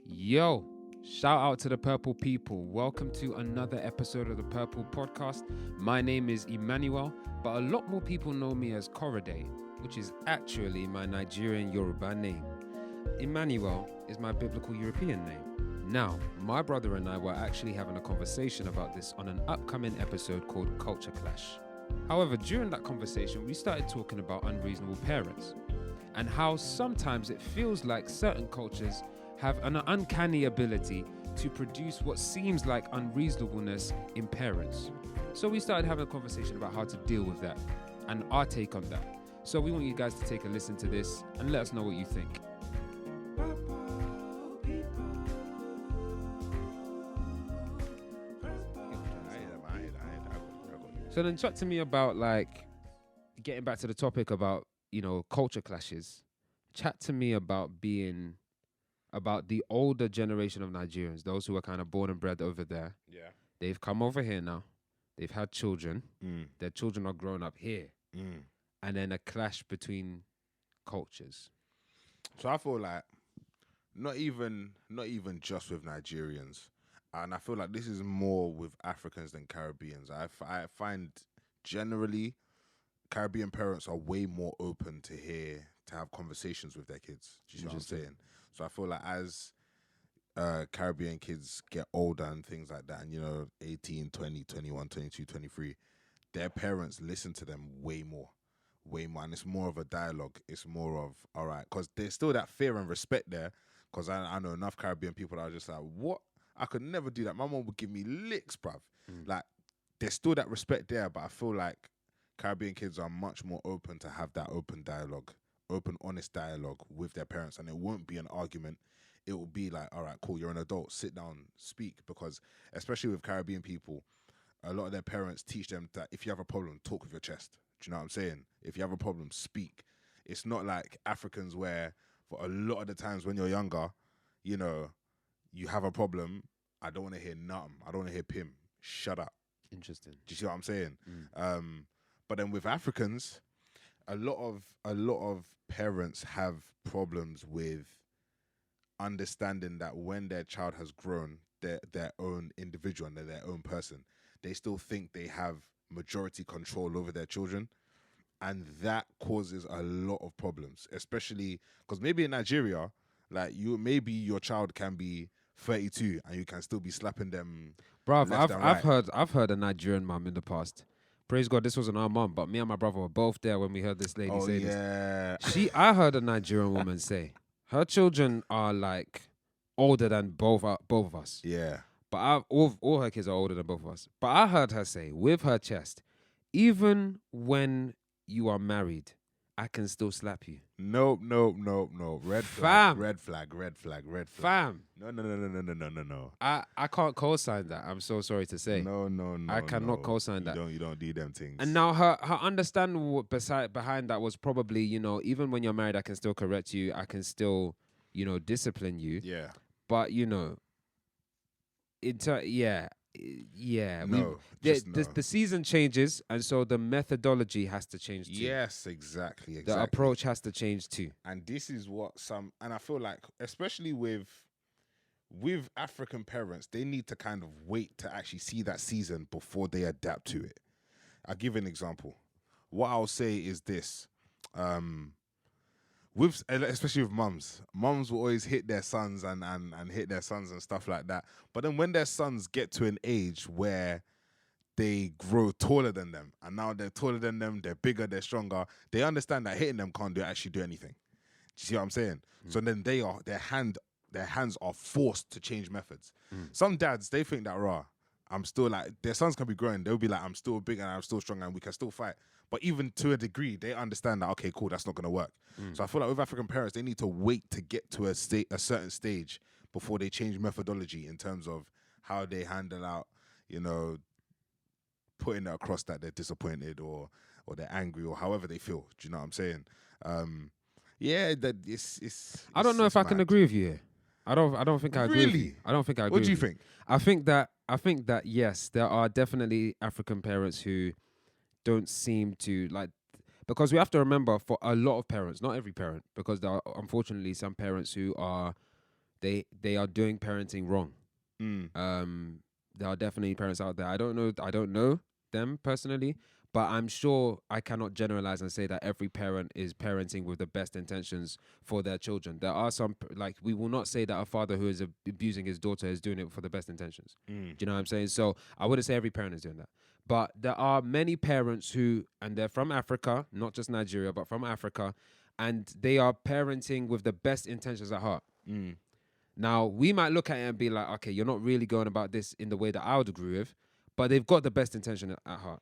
Yo, shout out to the Purple people. Welcome to another episode of the Purple Podcast. My name is Emmanuel, but a lot more people know me as Korede, which is actually my Nigerian Yoruba name. Emmanuel is my biblical European name. Now, my brother and I were actually having a conversation about this on an upcoming episode called Culture Clash. However, during that conversation, we started talking about unreasonable parents and how sometimes it feels like certain cultures have an uncanny ability to produce what seems like unreasonableness in parents. So we started having a conversation about how to deal with that and our take on that. So we want you guys to take a listen to this and let us know what you think. So then chat to me about, like, getting back to the topic about, culture clashes. Chat to me about the older generation of Nigerians, those who are kind of born and bred over there. Yeah. They've come over here now. They've had children. Mm. Their children are grown up here. Mm. And then a clash between cultures. So I feel like not even just with Nigerians, and I feel like this is more with Africans than Caribbeans. I find generally Caribbean parents are way more open to have conversations with their kids. Do you see what I'm saying? So I feel like as Caribbean kids get older and things like that, and 18, 20, 21, 22, 23, their parents listen to them way more. And it's more of a dialogue. It's more of, all right, because there's still that fear and respect there, because I know enough Caribbean people that are just like, what? I could never do that. My mom would give me licks, bruv. Like, there's still that respect there, but I feel like Caribbean kids are much more open to have that open dialogue, open, honest dialogue with their parents, and it won't be an argument. It will be like, all right, cool, you're an adult, sit down, speak, because especially with Caribbean people, a lot of their parents teach them that if you have a problem, talk with your chest. Do you know what I'm saying? If you have a problem, speak. It's not like Africans where for a lot of the times when you're younger, you have a problem, I don't want to hear nothing. I don't want to hear pim. Shut up. Interesting. Do you see what I'm saying? But then with Africans, a lot of parents have problems with understanding that when their child has grown, they're their own individual and they're their own person. They still think they have majority control over their children. And that causes a lot of problems, especially because maybe in Nigeria, like maybe your child can be 32 and you can still be slapping them. Bruv, left and right. I've heard a Nigerian mum in the past. Praise God, this wasn't our mum, but me and my brother were both there when we heard this lady say this. I heard a Nigerian woman say her children are like older than both of us. Yeah. But all her kids are older than both of us. But I heard her say with her chest, even when you are married, I can still slap you. No. Red flag. Red flag. Fam. No. I can't co-sign that. I'm so sorry to say. No. I cannot co-sign that. You don't do them things. And now her understanding behind that was probably, even when you're married, I can still correct you. I can still, discipline you. Yeah. But, the season changes, and so the methodology has to change too. Yes, exactly. The approach has to change too. And this is what and I feel like, especially with African parents, they need to kind of wait to actually see that season before they adapt to it. I'll give an example. What I'll say is this. Especially with mums will always hit their sons and hit their sons and stuff like that. But then when their sons get to an age where they grow taller than them, and now they're taller than them, they're bigger, they're stronger, they understand that hitting them can't actually do anything. Do you see what I'm saying? So then their hands are forced to change methods. Some dads, they think that I'm still like, their sons can be growing, they'll be like, I'm still big and I'm still strong and we can still fight. But even to a degree, they understand that, okay, cool, that's not going to work. So I feel like with African parents, they need to wait to get to a certain stage before they change methodology in terms of how they handle out, putting it across that they're disappointed or they're angry or however they feel. Do you know what I'm saying? That it's I don't know if I can agree with you here. I don't think I agree with you. I don't think I agree. What do you think? I think that yes, there are definitely African parents who don't seem to like, because we have to remember, for a lot of parents, not every parent, because there are unfortunately some parents who are they are doing parenting wrong. There are definitely parents out there. I don't know them personally, but I'm sure I cannot generalize and say that every parent is parenting with the best intentions for their children. There are some, like, we will not say that a father who is abusing his daughter is doing it for the best intentions. Do you know what I'm saying? So I wouldn't say every parent is doing that. But there are many parents who, and they're from Africa, not just Nigeria, but from Africa, and they are parenting with the best intentions at heart. Now, we might look at it and be like, okay, you're not really going about this in the way that I would agree with, but they've got the best intention at heart.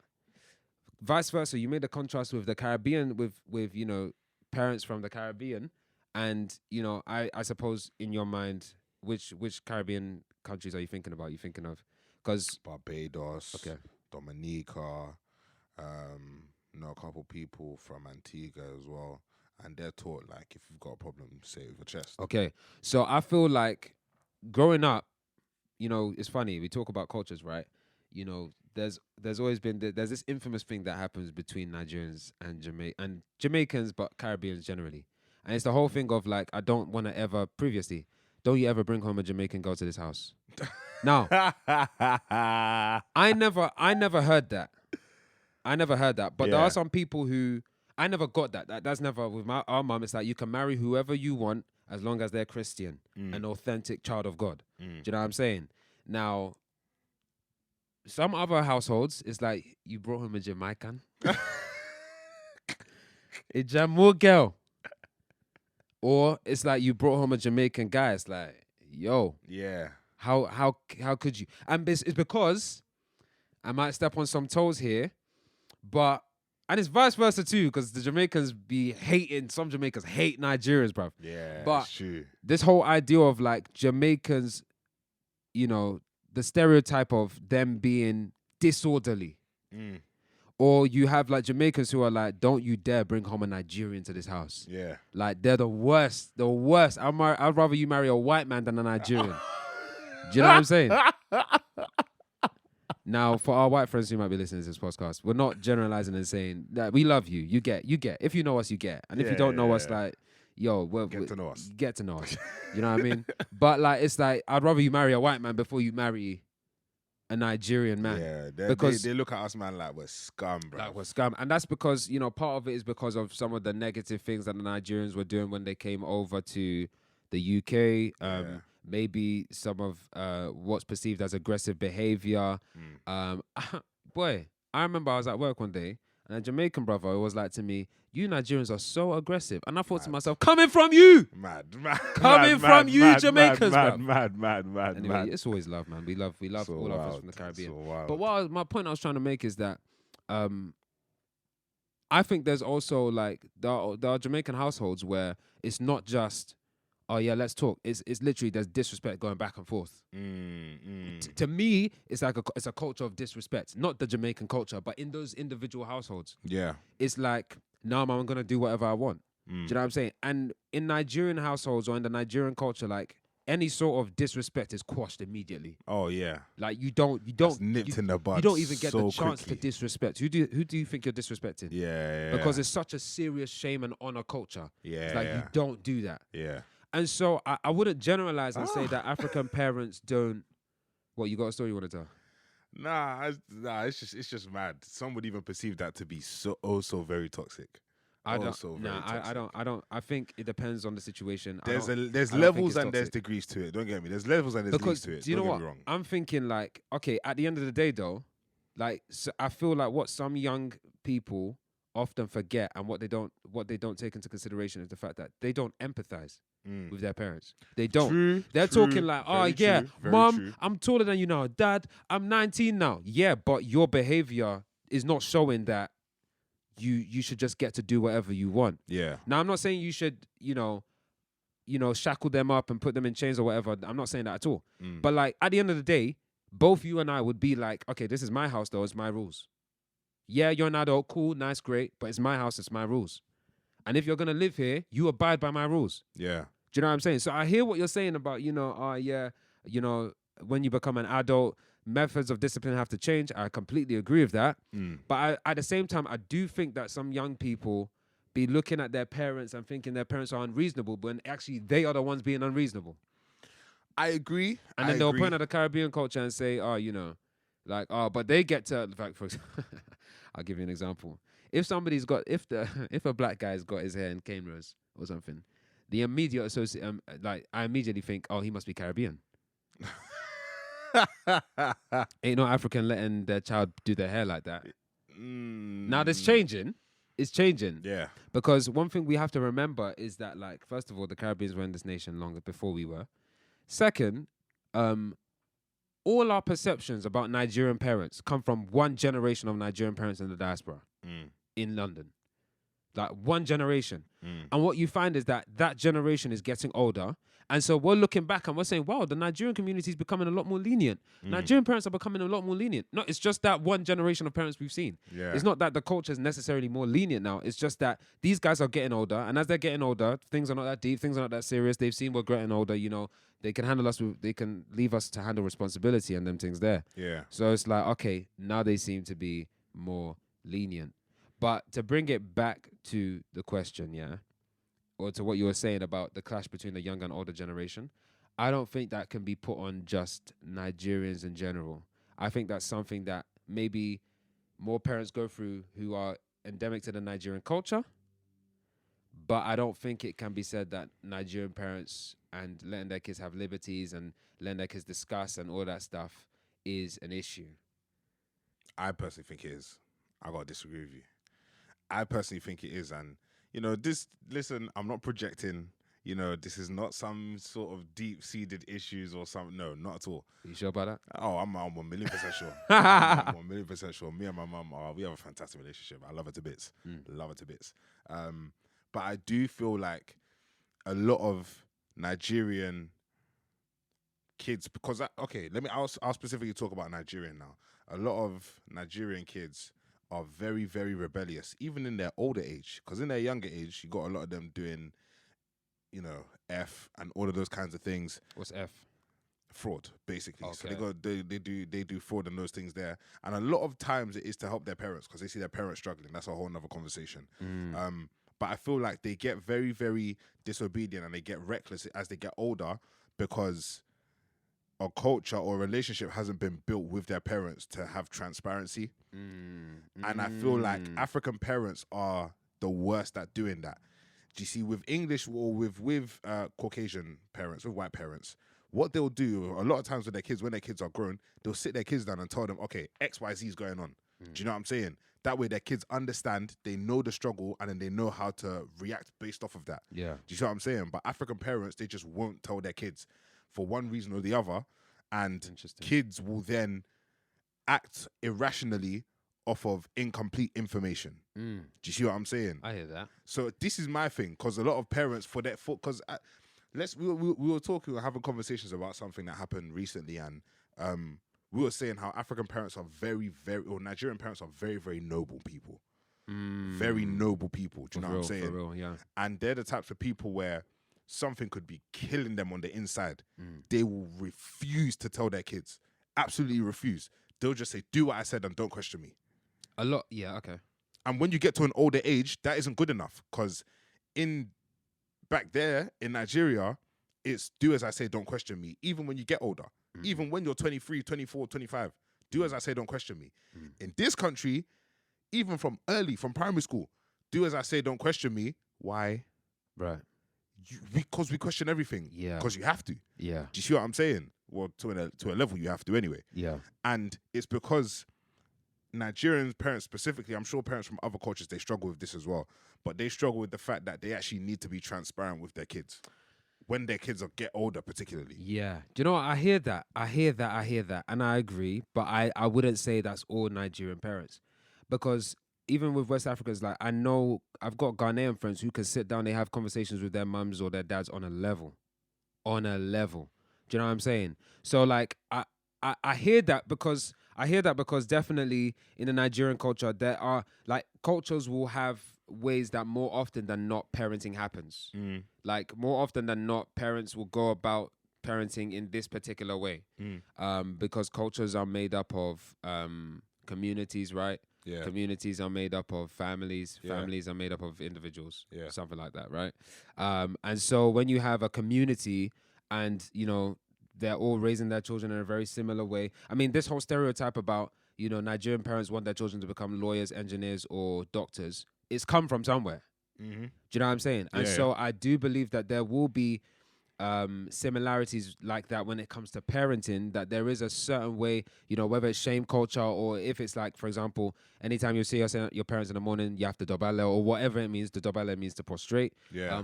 Vice versa, you made the contrast with the Caribbean, with you know, parents from the Caribbean, and you know, I suppose in your mind, which Caribbean countries are you thinking about? You thinking of? Because Barbados, okay, Dominica, know a couple people from Antigua as well, and they're taught like if you've got a problem, say it with your chest. okay. So I feel like growing up, you know, it's funny. We talk about cultures, right? You know, there's always been there's this infamous thing that happens between Nigerians and Jamaicans, but Caribbeans generally, and it's the whole thing of like, I don't want to ever previously. Don't you ever bring home a Jamaican girl to this house? Now, I never heard that. I never heard that. But there Yeah. are some people who I never got that. That's never with our mom. It's like you can marry whoever you want as long as they're Christian, an authentic child of God. Do you know what I'm saying? Now, some other households, it's like you brought home a Jamaican, a Jamu girl, or it's like you brought home a Jamaican guy. It's like, yo, Yeah. how could you? And it's because I might step on some toes here, but and it's vice versa too, because the Jamaicans be hating. Some Jamaicans hate Nigerians, bruv. Yeah, But it's true. this whole idea of like Jamaicans, you know, the stereotype of them being disorderly. Or you have like Jamaicans who are like, don't you dare bring home a Nigerian to this house. Yeah. Like, they're the worst. I'd rather you marry a white man than a Nigerian. Do you know what I'm saying? Now, for our white friends who might be listening to this podcast, we're not generalizing and saying that we love you. You get. If you know us, you get. And if you don't know us, like, yo, Get to know us. Get to know us. You know what I mean? But like, it's like, I'd rather you marry a white man before you marry a Nigerian man. Yeah, because they look at us, man, like we're scum, bro. like we're scum. And that's because, you know, part of it is because of some of the negative things that the Nigerians were doing when they came over to the UK. Maybe some of what's perceived as aggressive behavior. Boy, I remember I was at work one day and a Jamaican brother was like to me, you Nigerians are so aggressive. And I thought to myself, coming from you! Coming from you, Jamaicans, bro. Mad. Anyway, it's always love, man. We love So all our friends wild. from the Caribbean. So wild. But my point I was trying to make is that I think there's also like there are Jamaican households where it's not just, oh yeah, let's talk. It's literally there's disrespect going back and forth. To me, it's like it's a culture of disrespect, not the Jamaican culture, but in those individual households, Yeah. it's like, nah, man, I'm gonna do whatever I want. Do you know what I'm saying? And in Nigerian households or in the Nigerian culture, like, any sort of disrespect is quashed immediately. Oh yeah. Like you don't That's nipped in the bud. You don't even get so the chance quickly. to disrespect. Who do you think you're disrespecting? Yeah. Because it's such a serious shame and honor culture. Yeah. It's like you don't do that. Yeah. And so I wouldn't generalize and say that African parents don't. What, you got a story you want to tell? Nah, it's just mad. Some would even perceive that to be so very toxic. I don't. I think it depends on the situation. There's I don't levels think and it's there's toxic. degrees to it. Don't get me. There's levels and there's degrees to it. Do you know Don't what? get me wrong. I'm thinking like, okay, at the end of the day though, like, so I feel like what some young people often forget and what they don't take into consideration is the fact that they don't empathize with their parents. They don't. True, They're true, talking like, oh very yeah, true, very mom, true. I'm taller than you now. Dad, I'm 19 now. Yeah, but your behavior is not showing that you should just get to do whatever you want. Yeah. Now, I'm not saying you should, you know, shackle them up and put them in chains or whatever. I'm not saying that at all. But like, at the end of the day, both you and I would be like, okay, this is my house though, it's my rules. Yeah, you're an adult, cool, nice, great, but it's my house, it's my rules. And if you're gonna live here, you abide by my rules. Yeah. Do you know what I'm saying? So I hear what you're saying about, when you become an adult, methods of discipline have to change. I completely agree with that. But at the same time, I do think that some young people be looking at their parents and thinking their parents are unreasonable, but actually they are the ones being unreasonable. I agree. And then they'll point at the Caribbean culture and say, oh, like, oh, but they get to, like, for example, I'll give you an example. If somebody's got, if a black guy's got his hair in cane rows or something, the immediate like, I immediately think, oh, he must be Caribbean. Ain't no African letting their child do their hair like that. Now that's changing. It's changing. Yeah. Because one thing we have to remember is that, like, first of all, the Caribbeans were in this nation longer before we were. Second, all our perceptions about Nigerian parents come from one generation of Nigerian parents in the diaspora in London. Like one generation. And what you find is that generation is getting older. And so we're looking back and we're saying, wow, the Nigerian community is becoming a lot more lenient. Nigerian parents are becoming a lot more lenient. No, it's just that one generation of parents we've seen. Yeah. It's not that the culture is necessarily more lenient now. It's just that these guys are getting older. And as they're getting older, things are not that deep. Things are not that serious. They've seen we're getting older. They can handle us. They can leave us to handle responsibility and them things there. Yeah. So it's like, okay, now they seem to be more lenient. But to bring it back to the question, or to what you were saying about the clash between the young and older generation, I don't think that can be put on just Nigerians in general. I think that's something that maybe more parents go through who are endemic to the Nigerian culture, but I don't think it can be said that Nigerian parents and letting their kids have liberties and letting their kids discuss and all that stuff is an issue. I personally think it is. I got to disagree with you. I personally think it is. And, listen, I'm not projecting, this is not some sort of deep-seated issues or something. No, not at all. Are you sure about that? Oh, I'm 1,000,000% sure. I'm 1,000,000% sure. Me and my mum, we have a fantastic relationship. I love her to bits. Love her to bits. But I do feel like a lot of Nigerian kids, because, I'll specifically talk about Nigerian now. A lot of Nigerian kids are very, very rebellious, even in their older age. Because in their younger age, you got a lot of them doing, F and all of those kinds of things. What's F? Fraud, basically. Okay. So they do fraud and those things there. And a lot of times it is to help their parents because they see their parents struggling. That's a whole nother conversation. But I feel like they get very, very disobedient and they get reckless as they get older because a culture or a relationship hasn't been built with their parents to have transparency. And I feel like African parents are the worst at doing that. Do you see, with English or with Caucasian parents, with white parents, what they'll do a lot of times with their kids, when their kids are grown, they'll sit their kids down and tell them, okay, X, Y, Z is going on. Do you know what I'm saying? That way their kids understand, they know the struggle, and then they know how to react based off of that. Yeah. Do you see what I'm saying? But African parents, they just won't tell their kids for one reason or the other. And kids will then act irrationally off of incomplete information. Do you see what I'm saying? I hear that. So this is my thing, because a lot of parents we were talking, having conversations about something that happened recently, and we were saying how African parents are Nigerian parents are very, very noble people. Very noble people. Do you know what I'm saying? For real, yeah. And they're the types of people where something could be killing them on the inside. They will refuse to tell their kids. Absolutely refuse. They'll just say, do what I said and don't question me. A lot, yeah, okay. And when you get to an older age, that isn't good enough, because back there in Nigeria, it's do as I say, don't question me. Even when you get older, even when you're 23, 24, 25, do as I say, don't question me. In this country, even from primary school, do as I say, don't question me. Why? Right. Because we question everything. Yeah. Because you have to. Yeah. Do you see what I'm saying? Well, to a level you have to anyway. Yeah. And it's because Nigerian parents specifically, I'm sure parents from other cultures, they struggle with this as well, but they struggle with the fact that they actually need to be transparent with their kids when their kids get older, particularly. Yeah. Do you know what? I hear that. And I agree, but I wouldn't say that's all Nigerian parents, because even with West Africans, like, I know I've got Ghanaian friends who can sit down, they have conversations with their mums or their dads on a level. Do you know what I'm saying? So, like, I hear that because definitely in the Nigerian culture, there are, like, cultures will have ways that more often than not parenting happens. Like, more often than not, parents will go about parenting in this particular way. Because cultures are made up of communities, right? Yeah. Communities are made up of families. Families are made up of individuals. Yeah. Something like that, right? And so when you have a community and, they're all raising their children in a very similar way. I mean, this whole stereotype about, Nigerian parents want their children to become lawyers, engineers, or doctors, it's come from somewhere. Mm-hmm. Do you know what I'm saying? And so I do believe that there will be similarities like that when it comes to parenting, that there is a certain way, whether it's shame culture or if it's like, for example, anytime you see your parents in the morning, you have to dobale or whatever it means. The dobale means to prostrate,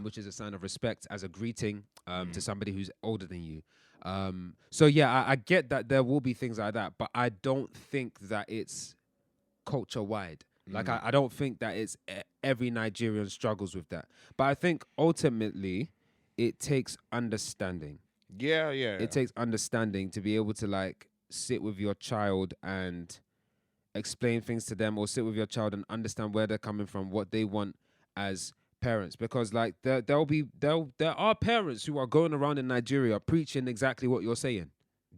which is a sign of respect as a greeting to somebody who's older than you. So yeah, I get that there will be things like that, but I don't think that it's culture wide. Like I don't think that it's every Nigerian struggles with that. But I think ultimately it takes understanding. Yeah. It takes understanding to be able to like sit with your child and explain things to them, or sit with your child and understand where they're coming from, what they want as parents. Because like there are parents who are going around in Nigeria preaching exactly what you're saying.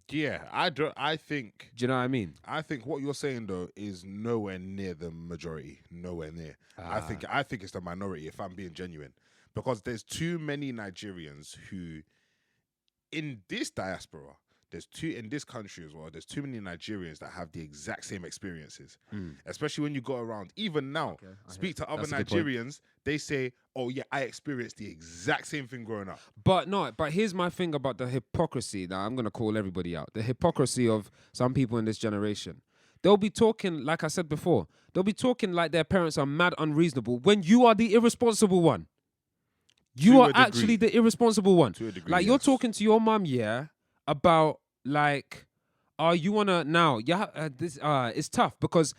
Yeah, I think. Do you know what I mean? I think what you're saying though is nowhere near the majority. Nowhere near. I think it's the minority. If I'm being genuine, because there's too many Nigerians who, in this diaspora, in this country as well, there's too many Nigerians that have the exact same experiences. Especially when you go around. Even now, speak to other Nigerians, they say, "Oh yeah, I experienced the exact same thing growing up." But here's my thing about the hypocrisy. Now I'm gonna call everybody out. The hypocrisy of some people in this generation. They'll be talking, like I said before, they'll be talking like their parents are mad unreasonable when you are the irresponsible one. You are actually the irresponsible one. To a degree, like, you're talking to your mum, about like, you wanna now? It's tough because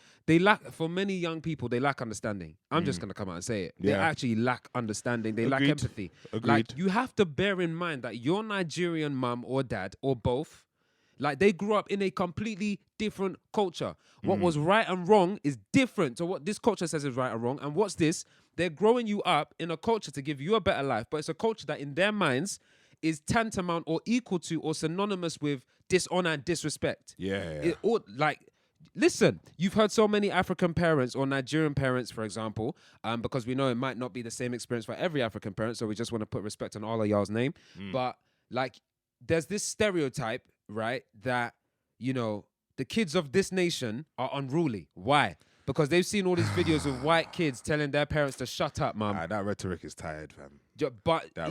for many young people, they lack understanding. I'm just gonna come out and say it. They actually lack understanding. They lack empathy. Agreed. Like, you have to bear in mind that your Nigerian mum or dad or both, like, they grew up in a completely different culture. What was right and wrong is different to what this culture says is right and wrong. And what's this? They're growing you up in a culture to give you a better life, but it's a culture that in their minds is tantamount or equal to or synonymous with dishonor and disrespect. Listen, you've heard so many African parents or Nigerian parents, for example, because we know it might not be the same experience for every African parent, so we just want to put respect on all of y'all's name. But like, there's this stereotype, right, that, the kids of this nation are unruly. Why? Because they've seen all these videos of white kids telling their parents to shut up, mum. That rhetoric is tired, fam.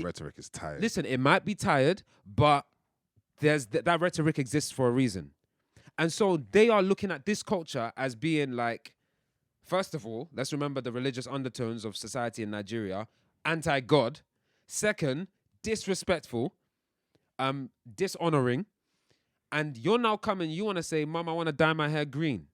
Rhetoric is tired. Listen, it might be tired, but that rhetoric exists for a reason. And so they are looking at this culture as being like, first of all, let's remember the religious undertones of society in Nigeria. Anti-God. Second, disrespectful, dishonoring. And you're now coming, you want to say, Mum, I want to dye my hair green.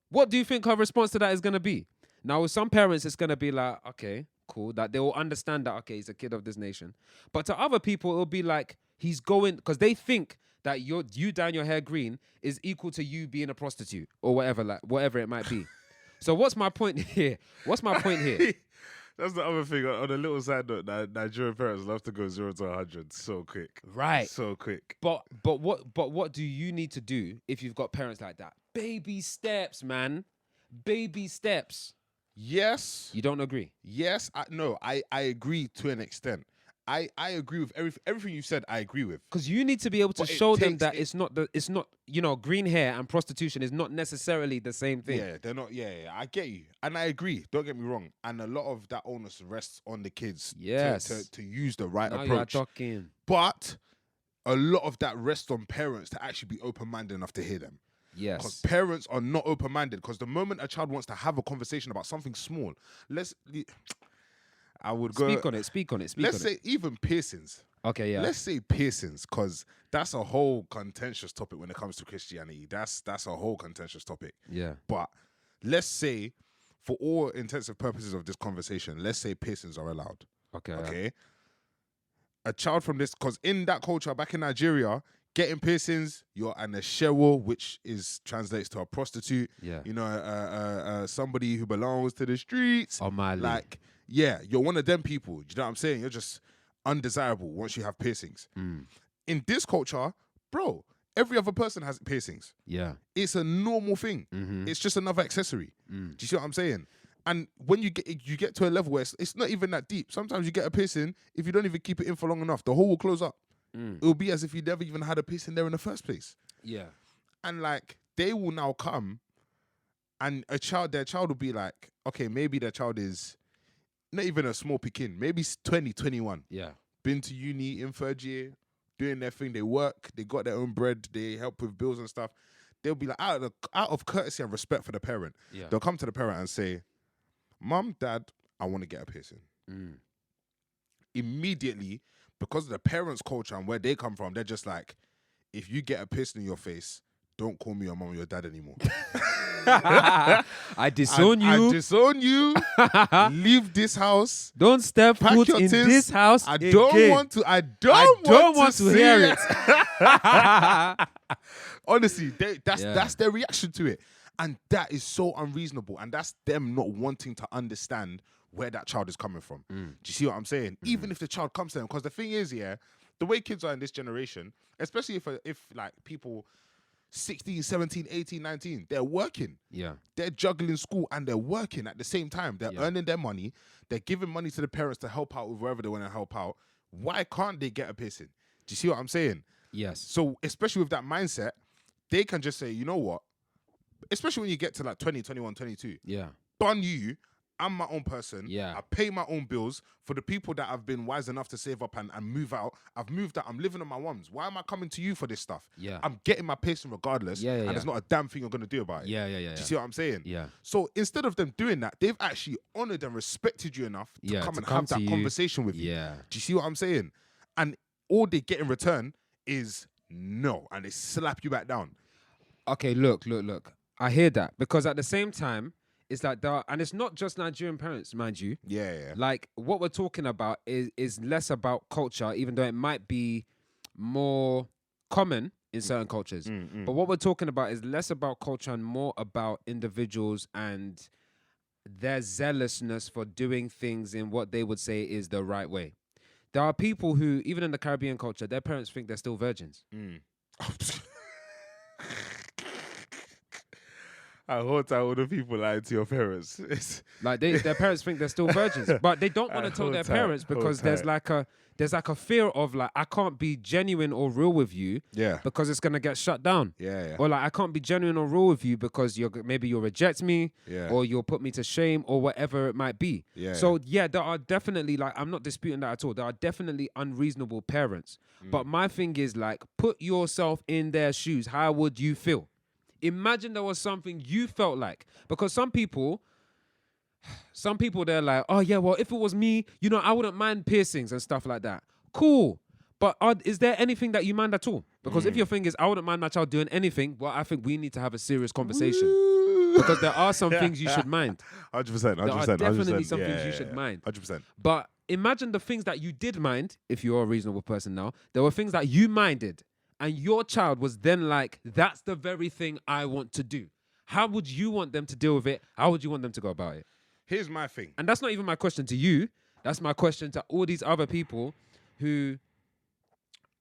What do you think her response to that is going to be? Now, with some parents, it's going to be like, okay, cool, that they will understand that, okay, he's a kid of this nation. But to other people, it'll be like, he's going, because they think that you dyeing your hair green is equal to you being a prostitute or whatever it might be. So what's my point here? That's the other thing. On a little side note, Nigerian parents love to go 0 to 100 so quick. Right. So quick. But what do you need to do if you've got parents like that? Baby steps, man. Baby steps. Yes. You don't agree? Yes. I agree to an extent. I agree with everything you said. I agree with, because you need to be able to show them that it's not green hair and prostitution is not necessarily the same thing. Yeah, they're not. Yeah, I get you, and I agree. Don't get me wrong. And a lot of that onus rests on the kids. Yes, to use the right now approach. You're talking. But a lot of that rests on parents to actually be open-minded enough to hear them. Yes. Because parents are not open-minded. Because the moment a child wants to have a conversation about something small, I would go... Speak on it. Let's say even piercings. Okay, yeah. Let's say piercings, because that's a whole contentious topic when it comes to Christianity. That's a whole contentious topic. Yeah. But let's say, for all intensive purposes of this conversation, let's say piercings are allowed. Okay. Okay? Yeah. A child from this... Because in that culture, back in Nigeria... Getting piercings, you're an ashewo, which translates to a prostitute. Yeah. Somebody who belongs to the streets. Oh my! Like, yeah, you're one of them people. Do you know what I'm saying? You're just undesirable once you have piercings. In this culture, bro, every other person has piercings. Yeah. It's a normal thing. Mm-hmm. It's just another accessory. Do you see what I'm saying? And when you get to a level where it's not even that deep. Sometimes you get a piercing, if you don't even keep it in for long enough, the hole will close up. It'll be as if you never even had a piercing there in the first place. Yeah. And like they will now come, and their child will be like, okay, maybe their child is not even a small pekin, maybe it's 20, 21. Yeah. Been to uni in third year, doing their thing. They work, they got their own bread, they help with bills and stuff. They'll be like, out of courtesy and respect for the parent, they'll come to the parent and say, Mom, Dad, I want to get a piercing. Immediately, because of the parents' culture and where they come from, they're just like, if you get a piercing in your face, don't call me your mom or your dad anymore. I disown you. I disown you. Leave this house. Don't step foot in this house. I again. don't want to. I don't want to hear it. Honestly, that's their reaction to it, and that is so unreasonable. And that's them not wanting to understand where that child is coming from. Do you see what I'm saying? Even if the child comes to them, because the thing is, the way kids are in this generation, especially if like people 16, 17, 18, 19, they're working. Yeah. They're juggling school and they're working at the same time. They're earning their money. They're giving money to the parents to help out with wherever they want to help out. Why can't they get a piercing? Do you see what I'm saying? Yes. So especially with that mindset, they can just say, you know what? Especially when you get to like 20, 21, 22. Yeah. Bun you. I'm my own person. Yeah. I pay my own bills. For the people that have been wise enough to save up and move out, I've moved out. I'm living on my ones. Why am I coming to you for this stuff? Yeah. I'm getting my piercing regardless. And there's not a damn thing you're going to do about it. Yeah. Do you see what I'm saying? Yeah. So instead of them doing that, they've actually honored and respected you enough to come and have that conversation with you. Yeah. Do you see what I'm saying? And all they get in return is no. And they slap you back down. Okay, look. I hear that. Because at the same time, it's like and it's not just Nigerian parents, mind you. Yeah. Like what we're talking about is less about culture, even though it might be more common in certain cultures. But what we're talking about is less about culture and more about individuals and their zealousness for doing things in what they would say is the right way. There are people who, even in the Caribbean culture, their parents think they're still virgins. I hope all the people lying to your parents. Like their parents think they're still virgins, but they don't want to tell their parents because there's like a fear of like, I can't be genuine or real with you because it's gonna get shut down. Or like I can't be genuine or real with you because maybe you'll reject me or you'll put me to shame or whatever it might be. So there are definitely, like, I'm not disputing that at all. There are definitely unreasonable parents. But my thing is, like, put yourself in their shoes. How would you feel? Imagine there was something you felt like, because some people they're like, oh yeah, well, if it was me, I wouldn't mind piercings and stuff like that. Cool. But is there anything that you mind at all? Because if your thing is, I wouldn't mind my child doing anything, well, I think we need to have a serious conversation. Because there are some things you should mind. 100%. There are definitely some things you should mind. 100%. But imagine the things that you did mind, if you're a reasonable person now, there were things that you minded. And your child was then like, that's the very thing I want to do. How would you want them to deal with it? How would you want them to go about it? Here's my thing. And that's not even my question to you. That's my question to all these other people who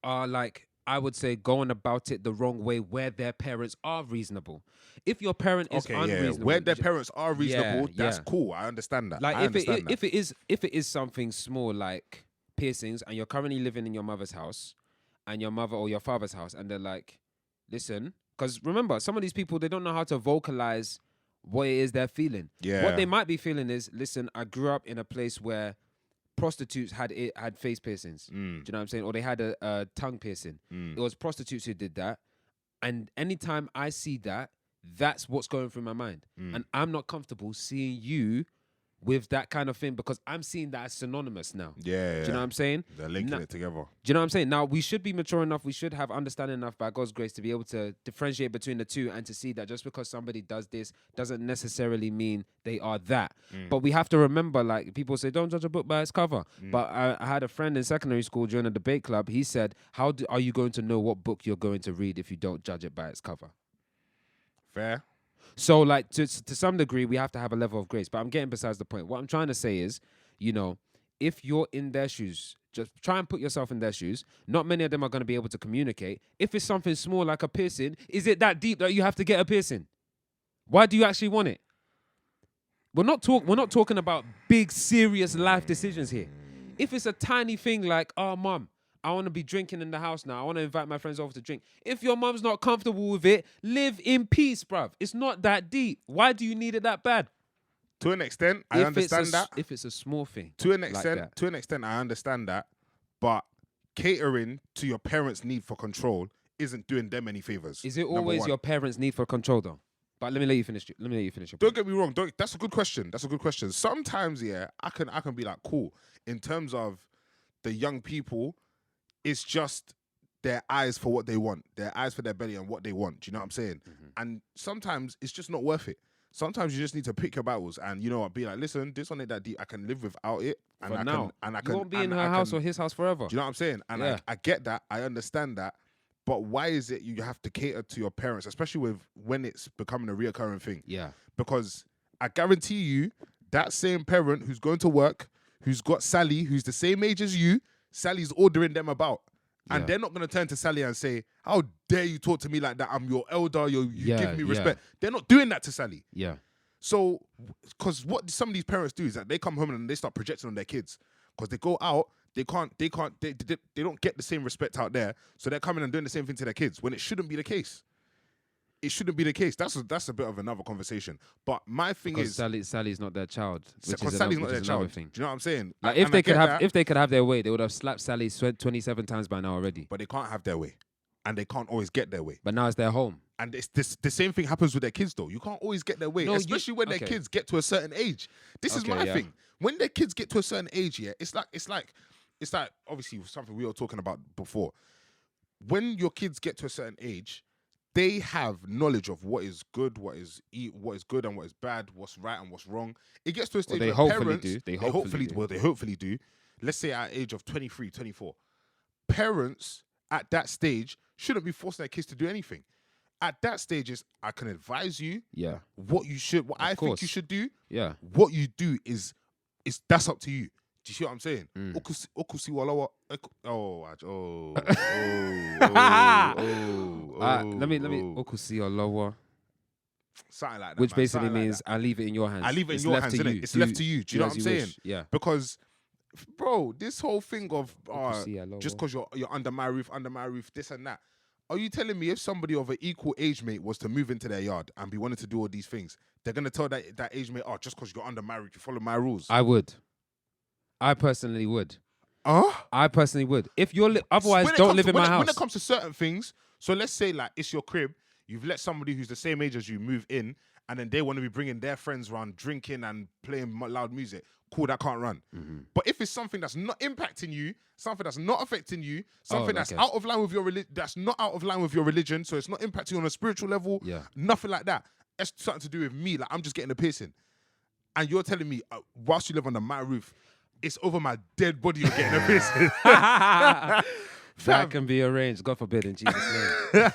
are like, I would say, going about it the wrong way where their parents are reasonable. If your parent is unreasonable. Where their parents are reasonable, that's cool. I understand that. Like if it is something small like piercings and you're currently living in your mother's house, and your mother or your father's house, and they're like, listen, because remember, some of these people, they don't know how to vocalize what it is they're feeling. Yeah. What they might be feeling is, listen, I grew up in a place where prostitutes had face piercings. Do you know what I'm saying? Or they had a tongue piercing. It was prostitutes who did that. And anytime I see that, that's what's going through my mind. And I'm not comfortable seeing you with that kind of thing because I'm seeing that as synonymous now. Yeah. Do you know what I'm saying? They're linking it together. Do you know what I'm saying? Now, we should be mature enough, we should have understanding enough by God's grace to be able to differentiate between the two and to see that just because somebody does this doesn't necessarily mean they are that. But we have to remember, like, people say, don't judge a book by its cover. But I had a friend in secondary school during a debate club. He said, are you going to know what book you're going to read if you don't judge it by its cover? Fair. So, like, to some degree, we have to have a level of grace. But I'm getting besides the point. What I'm trying to say is, if you're in their shoes, just try and put yourself in their shoes. Not many of them are going to be able to communicate. If it's something small like a piercing, is it that deep that you have to get a piercing? Why do you actually want it? We're not talking about big, serious life decisions here. If it's a tiny thing like, oh, mom, I want to be drinking in the house now. I want to invite my friends over to drink. If your mum's not comfortable with it, live in peace, bruv. It's not that deep. Why do you need it that bad? To an extent, I understand that. If it's a small thing. To an extent, I understand that. But catering to your parents' need for control isn't doing them any favors. Is it always your parents' need for control, though? But let me let you finish. Let me let you finish. Don't get me wrong. That's a good question. Sometimes, yeah, I can be like, cool. In terms of the young people, it's just their eyes for what they want, their eyes for their belly and what they want. Do you know what I'm saying? Mm-hmm. And sometimes it's just not worth it. Sometimes you just need to pick your battles and, you know what, be like, listen, this one ain't that deep. I can live without it. And For I now. can, You won't be in her house or his house forever. Do you know what I'm saying? And Yeah. I get that. I understand that. But why is it you have to cater to your parents, especially when it's becoming a reoccurring thing? Yeah. Because I guarantee you, that same parent who's going to work, who's got Sally, who's the same age as you, Sally's ordering them about. And they're not going to turn to Sally and say, how dare you talk to me like that? I'm your elder. You give me respect. They're not doing that to Sally. Yeah. So, because what some of these parents do is that they come home and they start projecting on their kids. Because they go out, they don't get the same respect out there. So they're coming and doing the same thing to their kids when it shouldn't be the case. It shouldn't be the case. That's a bit of another conversation. But my thing is, Sally's not their child. Because Sally's not their child. Thing. Do you know what I'm saying? Like if they could have their way, they would have slapped Sally 27 times by now already. But they can't have their way, and they can't always get their way. But now it's their home. And it's the same thing happens with their kids though. You can't always get their way, especially when their kids get to a certain age. This is my thing. When their kids get to a certain age, yeah, it's like obviously something we were talking about before. When your kids get to a certain age, they have knowledge of what is good, what is good and what is bad, what's right and what's wrong. It gets to a stage where parents, they hopefully do. Let's say at age of 23, 24, parents at that stage shouldn't be forcing their kids to do anything. At that stage is I can advise you what think you should do. Yeah. What you do is that's up to you. Do you see what I'm saying? Let me okusi or lower. Something like that. Which basically means I leave it in your hands. I leave it in your hands, innit? It's left to you. Do you know what I'm saying? Yeah. Because, bro, this whole thing of just because you're under my roof, this and that. Are you telling me if somebody of an equal age mate was to move into their yard and be wanting to do all these things, they're gonna tell that age mate, just because you're under my roof, you follow my rules? I would. I personally would. I personally would. If you're otherwise, don't live in my house. When it comes to certain things, so let's say like it's your crib, you've let somebody who's the same age as you move in, and then they want to be bringing their friends around, drinking and playing loud music. Cool, that can't run. Mm-hmm. But if it's something that's not impacting you, something that's not affecting you, something that's out of line with your that's not out of line with your religion, so it's not impacting you on a spiritual level, nothing like that. It's something to do with me. Like I'm just getting a piercing, and you're telling me whilst you live under my roof, it's over my dead body you're getting a piercing. That can be arranged, God forbid, in Jesus' name.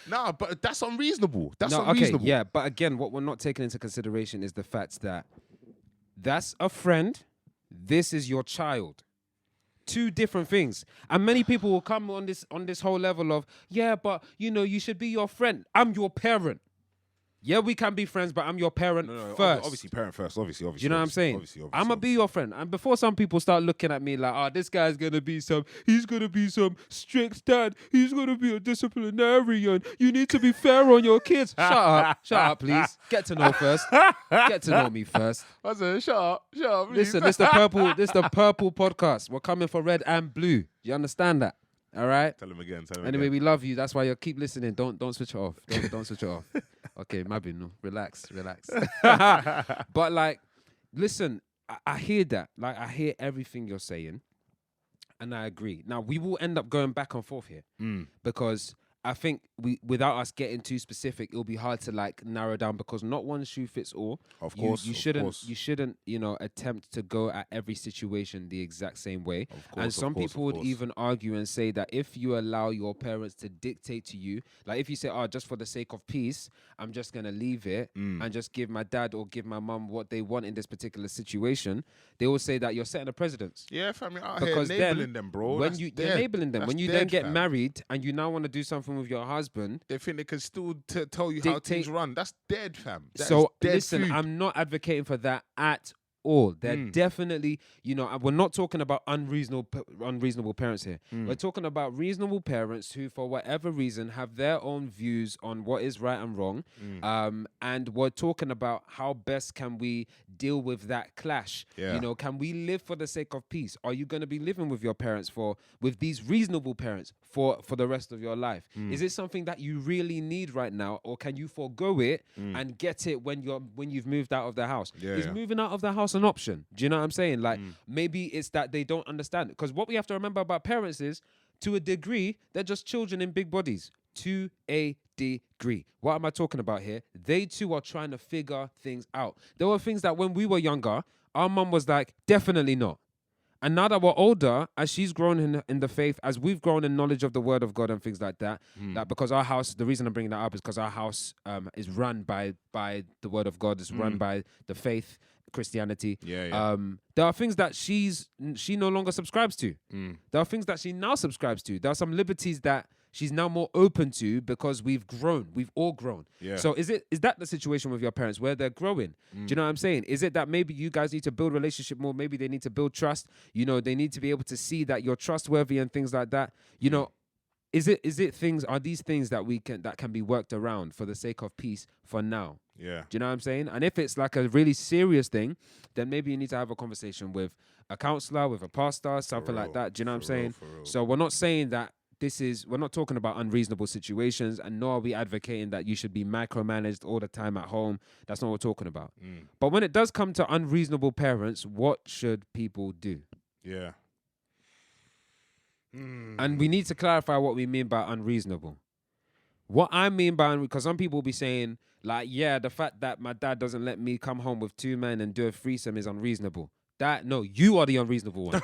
Nah, but that's unreasonable. That's unreasonable. Okay, yeah, but again, what we're not taking into consideration is the fact that that's a friend. This is your child. Two different things. And many people will come on this whole level of, but you should be your friend. I'm your parent. Yeah, we can be friends, but I'm your parent first. Obviously, parent first. Obviously. You know what I'm saying? Obviously. I'm going to be your friend. And before some people start looking at me like, this guy's going to be he's going to be some strict dad. He's going to be a disciplinarian. You need to be fair on your kids. Shut up, please. Get to know first. Get to know me first. I said, shut up, please. Listen, this the purple podcast. We're coming for red and blue. You understand that? All right. Tell him again. Anyway, we love you. That's why you keep listening. Don't switch it off. Don't switch it off. Okay, maybe no. Relax. But like, listen, I hear that. Like, I hear everything you're saying, and I agree. Now we will end up going back and forth here because I think without us getting too specific, it'll be hard to like narrow down because not one shoe fits all. Of course, you shouldn't attempt to go at every situation the exact same way. And some people would even argue and say that if you allow your parents to dictate to you, like if you say, just for the sake of peace, I'm just gonna leave it and just give my dad or give my mum what they want in this particular situation, they will say that you're setting a precedence. Yeah, family out here enabling them, bro. When you're enabling them, when you then get married and you now want to do something with your husband, they think they can still tell you how things run. That's dead, fam. So listen, I'm not advocating for that at all. They're definitely, we're not talking about unreasonable parents here. We're talking about reasonable parents who, for whatever reason, have their own views on what is right and wrong. And we're talking about how best can we deal with that clash. Yeah. Can we live for the sake of peace? Are you going to be living with your parents with these reasonable parents for the rest of your life? Is it something that you really need right now, or can you forego it and get it when you've moved out of the house? Is moving out of the house an option? Do you know what I'm saying? Like, maybe it's that they don't understand it. Because what we have to remember about parents is, to a degree, they're just children in big bodies. To a degree. What am I talking about here? They too are trying to figure things out. There were things that when we were younger, our mum was like, definitely not. And now that we're older, as she's grown in the faith, as we've grown in knowledge of the word of God and things like that, that because our house, the reason I'm bringing that up is because our house is run by the word of God, is run by the faith, Christianity. There are things that she no longer subscribes to. There are things that she now subscribes to. There are some liberties that she's now more open to because we've grown. We've all grown. So is that the situation with your parents where they're growing? Do you know what I'm saying? Is it that maybe you guys need to build relationship more? Maybe they need to build trust. They need to be able to see that you're trustworthy and things like that. Is it things? Are these things that can be worked around for the sake of peace for now? Yeah. Do you know what I'm saying? And if it's like a really serious thing, then maybe you need to have a conversation with a counselor, with a pastor, something like that. Do you know what I'm saying? So we're not saying that we're not talking about unreasonable situations, and nor are we advocating that you should be micromanaged all the time at home. That's not what we're talking about. But when it does come to unreasonable parents, what should people do? Yeah. And we need to clarify what we mean by unreasonable. What I mean by, because some people will be saying, like, the fact that my dad doesn't let me come home with two men and do a threesome is unreasonable. No, you are the unreasonable one.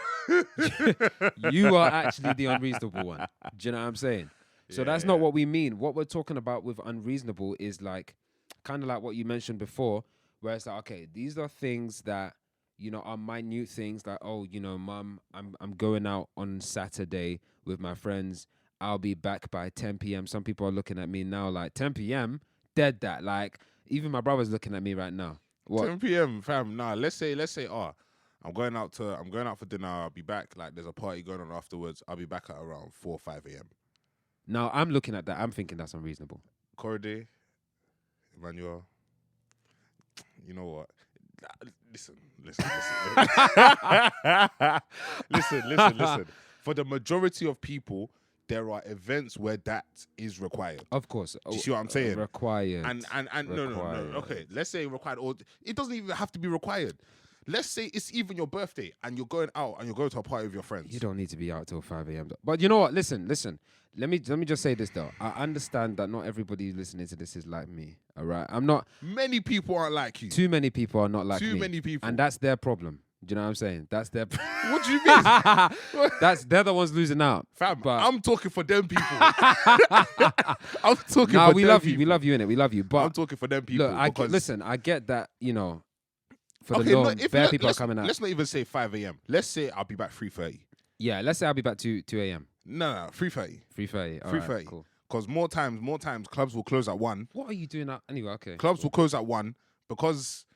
You are actually the unreasonable one. Do you know what I'm saying? So that's not what we mean. What we're talking about with unreasonable is like, kind of like what you mentioned before, where it's like, okay, these are things that, are minute things like, oh, mum, I'm going out on Saturday with my friends. I'll be back by 10 p.m. Some people are looking at me now like 10 p.m. Dead that. Like, even my brother's looking at me right now. What? 10 p.m. fam. Nah, let's say, I'm going out for dinner. I'll be back. Like, there's a party going on afterwards. I'll be back at around 4 or 5 a.m. Now, I'm looking at that. I'm thinking that's unreasonable. Corday, Emmanuel, you know what? Listen. Listen. For the majority of people, there are events where that is required. Of course. Do you see what I'm saying? Required. And no. Okay, let's say required, or it doesn't even have to be required. Let's say it's even your birthday and you're going out and you're going to a party with your friends. You don't need to be out till 5 a.m. But you know what? Listen. Let me just say this though. I understand that not everybody listening to this is like me. All right. I'm not. Many people aren't like you. Too many people are not like me. Too many people. And that's their problem. Do you know what I'm saying? That's their. What do you mean? They're the ones losing out. Fam, but I'm talking for them people. I'm talking. No, for we them love people. you. We love you, innit? We love you. But I'm talking for them people. Look, I get that. For the norm, bare people are coming out. Let's not even say 5 a.m. Let's say I'll be back 3:30. Yeah, let's say I'll be back 2 a.m. No, 3:30. 3:30. 3:30. Cool. Because more times, clubs will close at 1. What are you doing now? Anyway, okay. Clubs will close at 1 because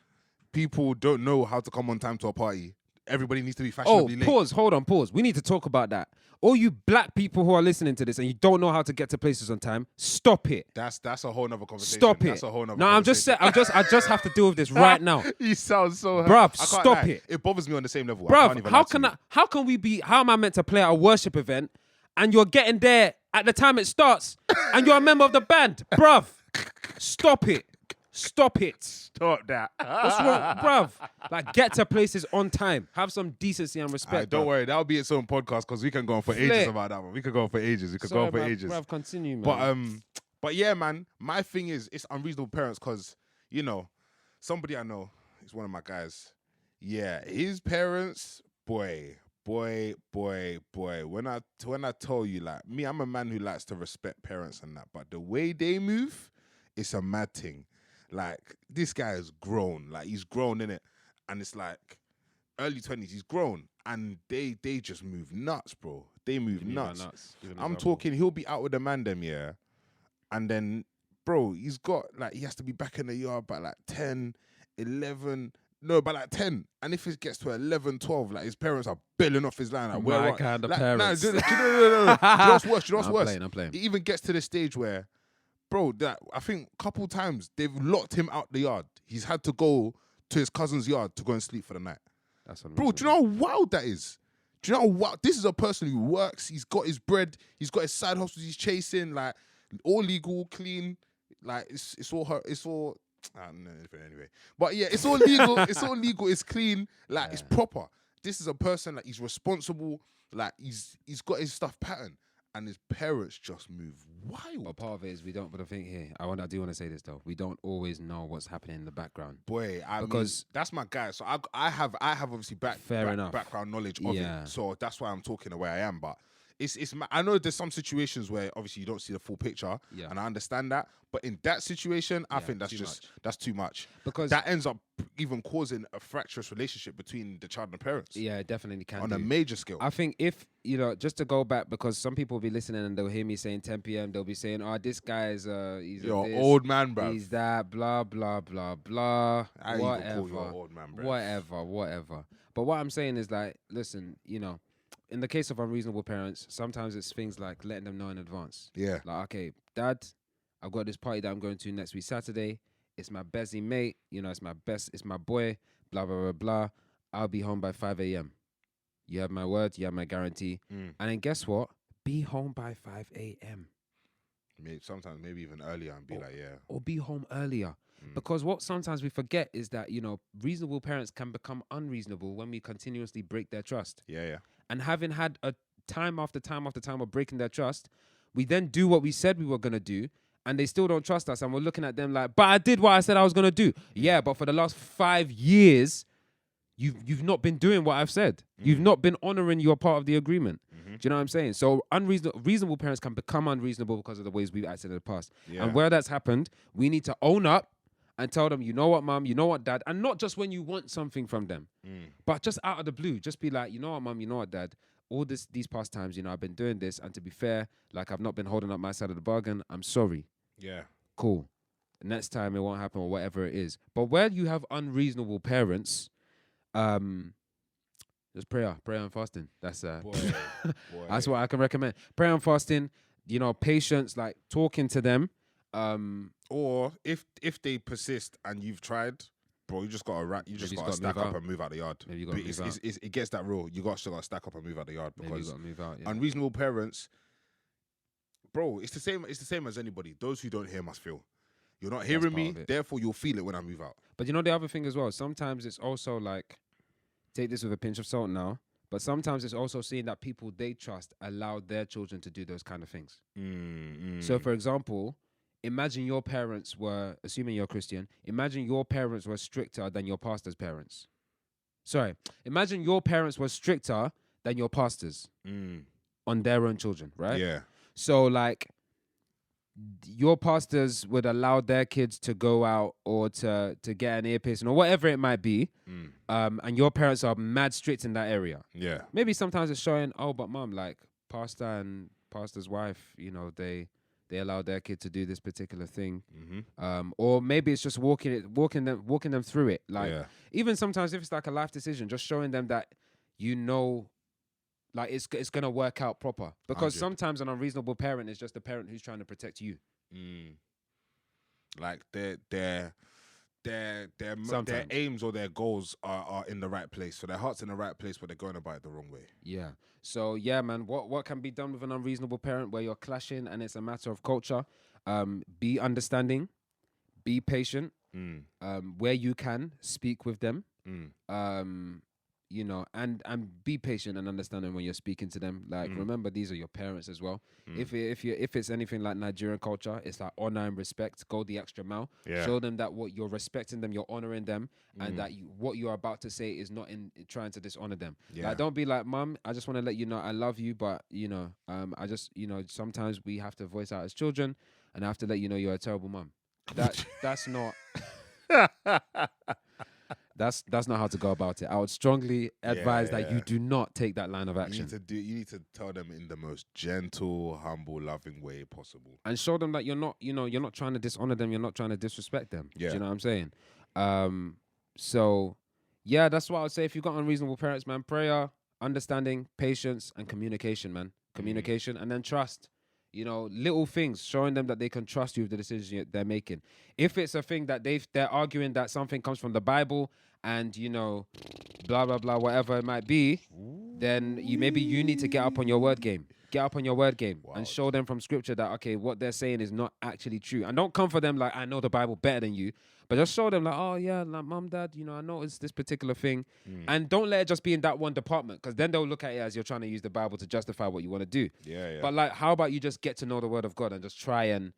people don't know how to come on time to a party. Everybody needs to be fashionably late. Pause. We need to talk about that. All you black people who are listening to this and you don't know how to get to places on time, stop it. That's a whole nother conversation. Stop it. That's a whole nother No, I just have to deal with this right now. You sound so Bruv, stop it. It bothers me on the same level. Bruv, how am I meant to play at a worship event and you're getting there at the time it starts and you're a member of the band? Bruv, stop it. Stop it. Stop that. What's wrong, bruv? Like, get to places on time. Have some decency and respect. Don't worry, that'll be its own podcast because we can go on for ages about that one. We could go on for ages. Bruv, continue, man. But yeah, man, my thing is it's unreasonable parents because, somebody I know, he's one of my guys. Yeah, his parents, boy. When I tell you, like, me, I'm a man who likes to respect parents and that, but the way they move, it's a mad thing. Like, this guy is grown. Like, he's grown, innit? And it's like early 20s, he's grown. And they just move nuts, bro. They move nuts. I'm talking, he'll be out with the man them, yeah. And then, bro, he has to be back in the yard by like 10, 11, No, but like 10. And if it gets to 11, 12, like his parents are billing off his line. Like, My kind of parents. Nah, do you know what's worse? Do you know what's worse? I'm playing. It even gets to the stage where, bro, that I think a couple times they've locked him out the yard. He's had to go to his cousin's yard to go and sleep for the night. That's Bro, do you know how wild that is? Do you know how wild? This is a person who works. He's got his bread. He's got his side hustles he's chasing. Like, all legal, clean. Like, it's all her. It's all... no, anyway. But yeah, it's all legal. It's all legal. It's clean. Like, it's proper. This is a person, like, he's responsible. Like, he's got his stuff patterned. And his parents just move wild. But part of it is we don't. But I think here, I do want to say this though. We don't always know what's happening in the background. Boy, because that's my guy. So I have obviously background knowledge of it. So that's why I'm talking the way I am. But it's I know there's some situations where obviously you don't see the full picture, and I understand that. But in that situation, I think that's too much, because that ends up even causing a fractious relationship between the child and the parents. Yeah, it definitely can on a major scale. I think if just to go back, because some people will be listening and they'll hear me saying 10 p.m. They'll be saying, "Oh, this guy's he's your old man, bro. He's that blah blah blah blah." Whatever, your old man, bro. Whatever. But what I'm saying is, like, listen, in the case of unreasonable parents, sometimes it's things like letting them know in advance. Yeah. Like, okay, Dad, I've got this party that I'm going to next week Saturday. It's my bestie mate. It's my boy. Blah, blah, blah, blah. I'll be home by 5 a.m. You have my word. You have my guarantee. And then guess what? Be home by 5 a.m. Sometimes maybe even earlier and be Or be home earlier. Because what sometimes we forget is that, reasonable parents can become unreasonable when we continuously break their trust. Yeah. And having had a time after time after time of breaking their trust, we then do what we said we were going to do, and they still don't trust us. And we're looking at them like, but I did what I said I was going to do. Yeah, but for the last 5 years, you've not been doing what I've said. You've not been honoring your part of the agreement. Do you know what I'm saying? So reasonable parents can become unreasonable because of the ways we've acted in the past. Yeah. And where that's happened, we need to own up and tell them, you know what, mom, you know what, dad, and not just when you want something from them, but just out of the blue, just be like, you know what, mom, you know what, dad, all these past times, I've been doing this, and to be fair, like, I've not been holding up my side of the bargain. I'm sorry. Yeah. Cool. Next time it won't happen, or whatever it is. But where you have unreasonable parents, just prayer and fasting. That's boy. That's what I can recommend. Prayer and fasting, patience, like talking to them. Or if they persist and you've tried, bro, you just gotta stack up and move out the yard. It gets that real. You gotta stack up and move out the yard, because unreasonable parents, bro, it's the same as anybody. Those who don't hear must feel. You're not hearing me, therefore you'll feel it when I move out. But the other thing as well, sometimes it's also like, take this with a pinch of salt now, but sometimes it's also seeing that people they trust allow their children to do those kind of things. So for example, imagine your parents were, assuming you're Christian, imagine your parents were stricter than your pastor's parents. Sorry, imagine your parents were stricter than your pastors on their own children, right? Yeah. So, like, your pastors would allow their kids to go out or to get an ear piercing or whatever it might be, and your parents are mad strict in that area. Yeah. Maybe sometimes it's showing, oh, but mom, like, pastor and pastor's wife, they allow their kid to do this particular thing, or maybe it's just walking them through it. Like, even sometimes if it's like a life decision, just showing them that like it's gonna work out proper. Because 100. Sometimes an unreasonable parent is just a parent who's trying to protect you. Like their aims or their goals are in the right place. So their heart's in the right place, but they're going about it the wrong way. Yeah. So yeah, man, what can be done with an unreasonable parent where you're clashing and it's a matter of culture? Be understanding, be patient. Where you can, speak with them. And be patient and understanding when you're speaking to them. Like, remember, these are your parents as well. If it's anything like Nigerian culture, it's like honor and respect. Go the extra mile. Yeah. Show them that what you're respecting them, you're honoring them, and that what you're about to say is not in trying to dishonor them. Yeah. Like, don't be like, Mom, I just want to let you know I love you, but I just sometimes we have to voice out as children, and I have to let you know you're a terrible mom. That's not. That's not how to go about it. I would strongly advise that you do not take that line of action. You need to tell them in the most gentle, humble, loving way possible, and show them that you're not trying to dishonor them. You're not trying to disrespect them. Yeah. Do you know what I'm saying? So Yeah, that's what I would say. If you've got unreasonable parents, man, prayer, understanding, patience, and communication, man. Communication and then trust. You know, little things, showing them that they can trust you with the decision they're making. If it's a thing that they're arguing that something comes from the Bible and, you know, blah, blah, blah, whatever it might be, then you need to get up on your word game. Get up on your word game and show them from scripture that, okay, what they're saying is not actually true. And don't come for them like, I know the Bible better than you, but just show them like, oh yeah, like mom, dad, you know, I noticed this particular thing. And don't let it just be in that one department, because then they'll look at it as you're trying to use the Bible to justify what you want to do. Yeah. But like, how about you just get to know the word of God and just try and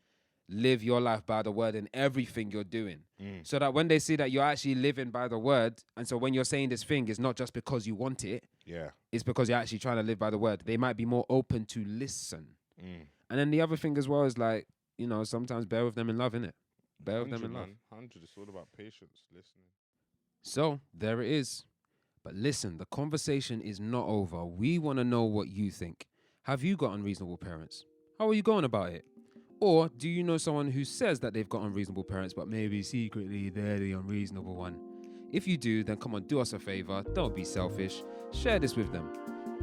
live your life by the word in everything you're doing, so that when they see that you're actually living by the word, and so when you're saying this thing, it's not just because you want it, it's because you're actually trying to live by the word, they might be more open to listen. And then the other thing as well is like, you know, sometimes bear with them in love, innit? Bear with them in love. 100. It's all about patience, listening. So there it is. But listen, the conversation is not over. We want to know what you think. Have you got unreasonable parents? How are you going about it? Or do you know someone who says that they've got unreasonable parents, but maybe secretly they're the unreasonable one? If you do, then come on, do us a favor. Don't be selfish. Share this with them.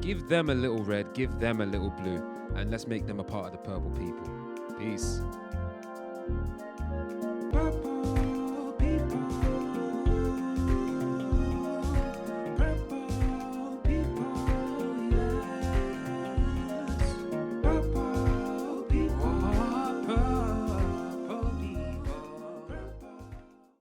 Give them a little red, give them a little blue, and let's make them a part of the purple people. Peace.